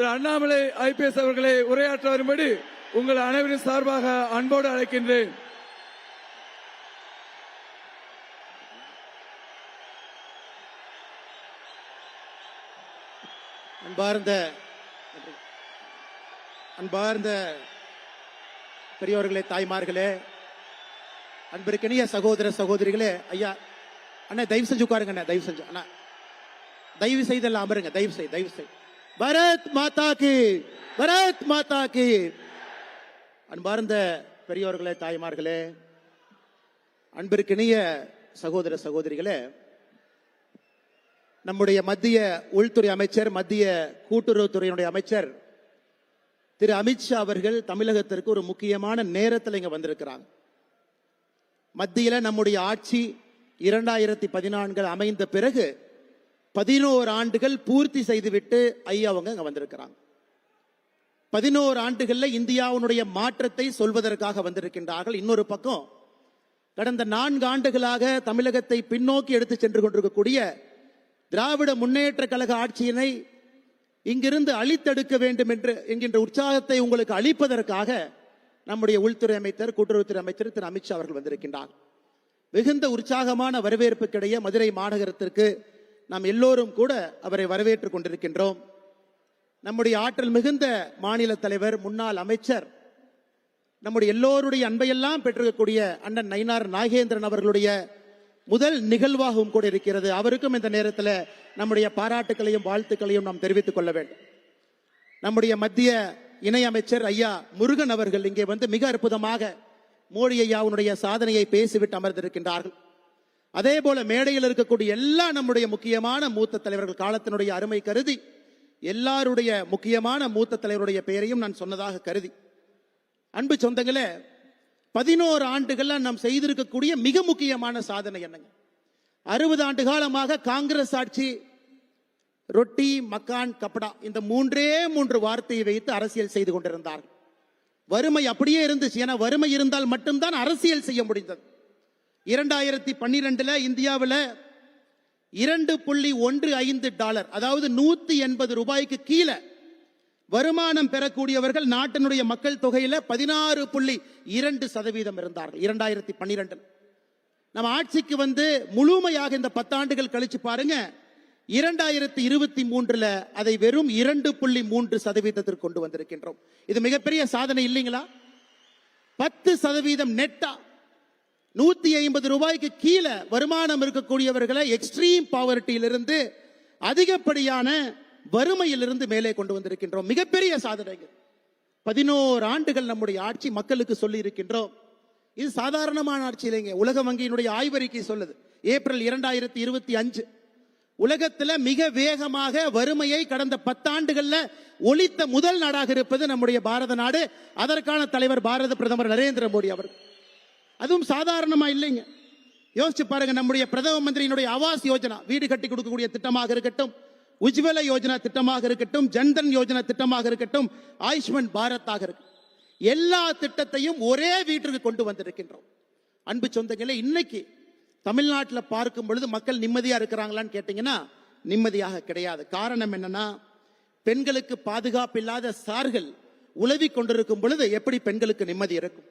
Thiru Annamalai IPS அவர்களை உரையாற்ற வரும்படி உங்கள் அனைவரின் சார்பாக அன்போடு அழைக்கின்றேன். அன்பார்ந்த பெரியவர்களே, தாய்மார்களே, அன்பிற்கினிய சகோதர சகோதரிகளே, ஐயா அண்ணா தயவு செஞ்சு உட்காருங்க. அண்ணா தயவு செஞ்சு, அண்ணா தயவு செய்தெல்லாம் அமருங்க. தயவு செய். பாரத் மாதா கி, பாரத் மாதா கி. அன்பார்ந்த பெரியவர்களே, தாய்மார்களே, அன்பிற்கினிய சகோதர சகோதரிகளே, நம்முடைய மத்திய உள்துறை அமைச்சர், மத்திய கூட்டுறவுத்துறையினுடைய அமைச்சர் திரு அமித்ஷா அவர்கள் தமிழகத்திற்கு ஒரு முக்கியமான நேரத்தில் இங்க வந்திருக்கிறாங்க. மத்தியில நம்முடைய ஆட்சி 2014 அமைந்த பிறகு 11 ஆண்டுகள் பூர்த்தி செய்துவிட்டு ஐயா அவங்க அங்க வந்திருக்கிறாங்க. 11 ஆண்டுகள்ல இந்தியாவுடைய மாற்றத்தை சொல்வதற்காக வந்திருக்கின்றார்கள். இன்னொரு பக்கம் கடந்த 4 ஆண்டுகளாக தமிழகத்தை பின்னோக்கி எடுத்து சென்று கொண்டிருக்கக்கூடிய திராவிட முன்னேற்ற கழக ஆட்சியினை இங்கிருந்து அழித்தெடுக்க வேண்டும் என்கின்ற உற்சாகத்தை உங்களுக்கு அளிப்பதற்காக நம்முடைய உள்துறை அமைச்சர், கூட்டுறவுத்துறை அமைச்சர் திரு அமித்ஷா அவர்கள் வந்திருக்கின்றார். மிகுந்த உற்சாகமான வரவேற்புக்கிடையே மதுரை மாநகரத்திற்கு நாம் எல்லோரும் கூட அவரை வரவேற்றுக் கொண்டிருக்கின்றோம். நம்முடைய ஆற்றல் மிகுந்த மாநில தலைவர், முன்னாள் அமைச்சர், நம்முடைய எல்லோருடைய அன்பையெல்லாம் பெற்றிருக்கக்கூடிய அண்ணன் நயினார் நாகேந்திரன் அவர்களுடைய முதல் நிகழ்வாகவும் கூட இருக்கிறது. அவருக்கும் இந்த நேரத்தில் நம்முடைய பாராட்டுகளையும் வாழ்த்துக்களையும் நாம் தெரிவித்துக் கொள்ள வேண்டும். நம்முடைய மத்திய இணையமைச்சர் ஐயா முருகன் அவர்கள் இங்கே வந்து மிக அற்புதமாக மோடி ஐயாவுடைய சாதனையை பேசிவிட்டு அமர்ந்திருக்கின்றார்கள். அதே போல மேடையில் இருக்கக்கூடிய எல்லா நம்முடைய முக்கியமான மூத்த தலைவர்கள், காலத்தினுடைய அருமை கருதி எல்லாருடைய முக்கியமான மூத்த தலைவருடைய பெயரையும் நான் சொன்னதாக கருதி, அன்பு சொந்தங்களே, 11 ஆண்டுகள்ல நாம் செய்திருக்கக்கூடிய மிக முக்கியமான சாதனை என்னங்க? 60 ஆண்டு காலமாக காங்கிரஸ் ஆட்சி ரொட்டி, மக்கான், கப்படா இந்த 3 வார்த்தையை வைத்து அரசியல் செய்து கொண்டிருந்தார்கள். வறுமை அப்படியே இருந்துச்சு. ஏன்னா வறுமை இருந்தால் மட்டும்தான் அரசியல் செய்ய முடிந்தது. 2012 இந்தியாவில் $2.15 அதாவது 180 ரூபாய்க்கு கீழே வருமானம் பெறக்கூடியவர்கள் நாட்டினுடைய மக்கள் தொகையில 16.2% இருந்தார்கள் 2012. நம்ம ஆட்சிக்கு வந்து முழுமையாக இந்த 10 ஆண்டுகள் கழிச்சு பாருங்க, 2023 அதை வெறும் 2.3% கொண்டு வந்திருக்கின்றோம். இது மிகப்பெரிய சாதனை இல்லைங்களா? 10% நெட்டா 150 ரூபாய்க்கு கீழே வருமானம் இருக்கக்கூடியவர்களை எக்ஸ்ட்ரீம் பாவர்ட்டியிலிருந்து, அதிகப்படியான வறுமையிலிருந்து மேலே கொண்டு வந்திருக்கின்றோம். மிகப்பெரிய சாதனைகள். 11 ஆண்டுகள் நம்முடைய ஆட்சி மக்களுக்கு சொல்லி இருக்கின்றோம். இது சாதாரணமான ஆட்சி இல்லைங்க. உலக வங்கியினுடைய ஆய்வறிக்கை சொல்லுது, ஏப்ரல் 2025 உலகத்தில் மிக வேகமாக வறுமையை கடந்த 10 ஆண்டுகள்ல ஒழித்த முதல் நாடாக இருப்பது நம்முடைய பாரத நாடு. அதற்கான தலைவர் பாரத பிரதமர் நரேந்திர மோடி அவர்கள். அதுவும் சாதாரணமா இல்லைங்க. யோசிச்சு பாருங்க, நம்முடைய பிரதம மந்திரியினுடைய ஆவாஸ் யோஜனா, வீடு கட்டி கொடுக்கக்கூடிய திட்டமாக இருக்கட்டும், உஜ்வல யோஜனா திட்டமாக இருக்கட்டும், ஜன்தன் யோஜனா திட்டமாக இருக்கட்டும், ஆயுஷ்மான் பாரத்தாக இருக்கட்டும், எல்லா திட்டத்தையும் ஒரே வீட்டிற்கு கொண்டு வந்திருக்கின்றோம். அன்பு சொந்தங்களே, இன்னைக்கு தமிழ்நாட்டில் பார்க்கும் பொழுது மக்கள் நிம்மதியா இருக்கிறாங்களான்னு கேட்டீங்கன்னா நிம்மதியாக கிடையாது. காரணம் என்னன்னா, பெண்களுக்கு பாதுகாப்பு இல்லாத சார்கள் உலவி கொண்டிருக்கும் பொழுது எப்படி பெண்களுக்கு நிம்மதி இருக்கும்?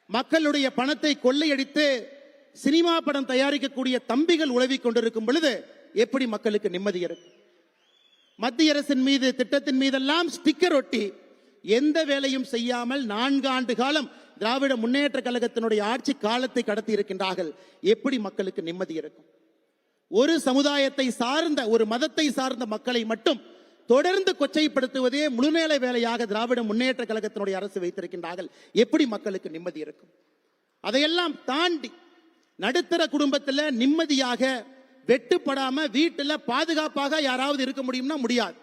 மக்களுடைய பணத்தை கொள்ளையடித்து சினிமா படம் தயாரிக்கக்கூடிய தம்பிகள் உலவி கொண்டிருக்கும் பொழுது எப்படி மக்களுக்கு நிம்மதி இருக்கும்? மத்திய அரசின் மீது, திட்டத்தின் மீதெல்லாம் ஸ்டிக்கர் ஒட்டி எந்த வேலையும் செய்யாமல் 4 ஆண்டு காலம் திராவிட முன்னேற்ற கழகத்தினுடைய ஆட்சி காலத்தை கடத்தி இருக்கின்றார்கள். எப்படி மக்களுக்கு நிம்மதி இருக்கும்? ஒரு சமுதாயத்தை சார்ந்த, ஒரு மதத்தை சார்ந்த மக்களை மட்டும் தொடர்ந்து கொச்சைப்படுத்துவதே முழுநேர வேலையாக திராவிட முன்னேற்ற கழகத்தினுடைய அரசு வைத்திருக்கின்றார்கள். எப்படி மக்களுக்கு நிம்மதி இருக்கும்? அதையெல்லாம் தாண்டி நடுத்தர குடும்பத்தில் நிம்மதியாக வெட்டுப்படாம வீட்டில் பாதுகாப்பாக யாராவது இருக்க முடியும்னா முடியாது.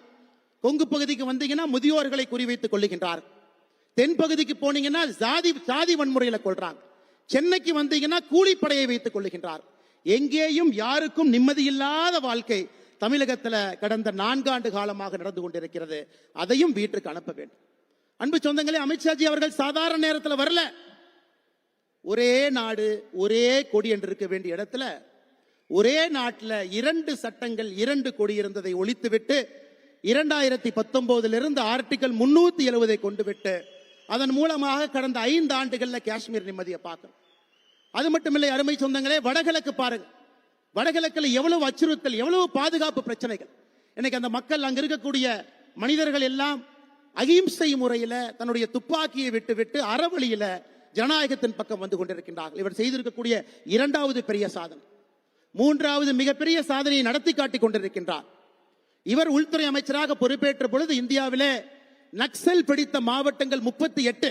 கொங்கு பகுதிக்கு வந்தீங்கன்னா முதியோர்களை குறிவைத்துக் கொள்ளுகின்றார்கள். தென் பகுதிக்கு போனீங்கன்னா சாதி வன்முறையில கொள்றாங்க. சென்னைக்கு வந்தீங்கன்னா கூலிப்படையை வைத்துக் கொள்ளுகின்றார். எங்கேயும் யாருக்கும் நிம்மதியில்லாத வாழ்க்கை தமிழகத்தில் கடந்த 4 ஆண்டு காலமாக நடந்து கொண்டிருக்கிறது. அதையும் வீட்டுக்கு அனுப்ப வேண்டும். அன்பு சொந்தங்களே, அமித்ஷாஜி அவர்கள் சாதாரண நேரத்தில் வரல. ஒரே நாடு ஒரே கொடி என்று இருக்க வேண்டிய இடத்துல ஒரே நாட்டில் 2 சட்டங்கள் 2 கொடி இருந்ததை ஒழித்துவிட்டு 2019 ஆர்டிகல் 370 கொண்டு விட்டு அதன் மூலமாக கடந்த 5 ஆண்டுகள்ல காஷ்மீர் நிம்மதியை பார்க்கிறோம். அது மட்டுமில்லை அருமை சொந்தங்களே, வடகிழக்கு பாருங்க. வடகிழக்குல எவ்வளவு அச்சுறுத்தல், எவ்வளவு பாதுகாப்பு பிரச்சனைகள். இன்னைக்கு அந்த மக்கள், அங்க இருக்கக்கூடிய மனிதர்கள் எல்லாம் அகிம்சை முறையில தன்னுடைய துப்பாக்கியை விட்டு அறவழியில ஜனநாயகத்தின் பக்கம் வந்து கொண்டிருக்கின்றார்கள். இவர் செய்திருக்கக்கூடிய 2வது பெரிய சாதனை. 3வது மிகப்பெரிய சாதனையை நடத்தி காட்டிக் கொண்டிருக்கின்றார். இவர் உள்துறை அமைச்சராக பொறுப்பேற்ற பொழுது இந்தியாவிலே நக்சல் பிடித்த மாவட்டங்கள் 38,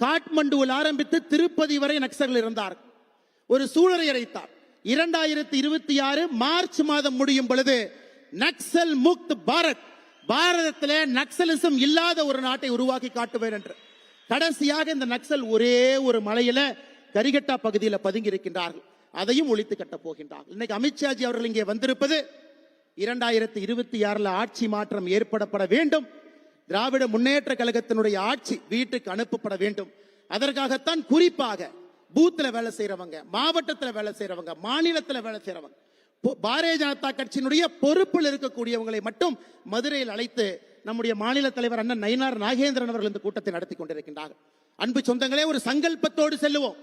காட்மண்டுவில் ஆரம்பித்து திருப்பதி வரை நக்சல்கள் இருந்தார். ஒரு சூழலை அடைத்தார். 2026 மார்ச் மாதம் முடியும் பொழுது நக்சல் முக்த் பாரத், பாரதத்திலே நக்சலிசம் இல்லாத ஒரு நாட்டை உருவாக்கி காட்டுவேன் என்று. கடைசியாக இந்த நக்சல் ஒரே ஒரு மலையில கரிகட்டா பகுதியில் பதுங்கி இருக்கின்றார்கள். அதையும் ஒழித்து கட்டப் போகின்றார்கள். இன்னைக்கு அமித்ஷாஜி அவர்கள் இங்கே வந்திருப்பது 2026 ஆட்சி மாற்றம் ஏற்படப்பட வேண்டும். திராவிட முன்னேற்ற கழகத்தினுடைய ஆட்சி வீட்டுக்கு அனுப்பப்பட வேண்டும். அதற்காகத்தான் குறிப்பாக பூத்துல வேலை செய்யறவங்க, மாவட்டத்தில் வேலை செய்யறவங்க, மாநிலத்தில் வேலை செய்யறவங்க, பாரதிய ஜனதா கட்சியினுடைய பொறுப்பில் இருக்கக்கூடியவங்களை மட்டும் மதுரையில் அழைத்து நம்முடைய மாநில தலைவர் அண்ணன் நயினார் நாகேந்திரன் அவர்கள் இந்த கூட்டத்தை நடத்தி கொண்டிருக்கின்றார்கள். அன்பு சொந்தங்களே, ஒரு சங்கல்பத்தோடு செல்லுவோம்.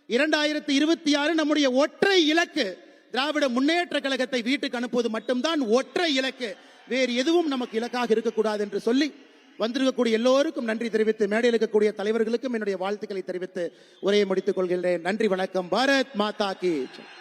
2026 நம்முடைய ஒற்றை இலக்கு திராவிட முன்னேற்ற கழகத்தை வீட்டுக்கு அனுப்புவது மட்டும்தான் ஒற்றை இலக்கு. வேறு எதுவும் நமக்கு இலக்காக இருக்கக்கூடாது என்று சொல்லி வந்திருக்கக்கூடிய எல்லோருக்கும் நன்றி தெரிவித்து, மேடையில் இருக்கக்கூடிய தலைவர்களுக்கும் என்னுடைய வாழ்த்துக்களை தெரிவித்து உரையை முடித்துக் கொள்கிறேன். நன்றி, வணக்கம். பாரத் மாதா கி ஜெய்.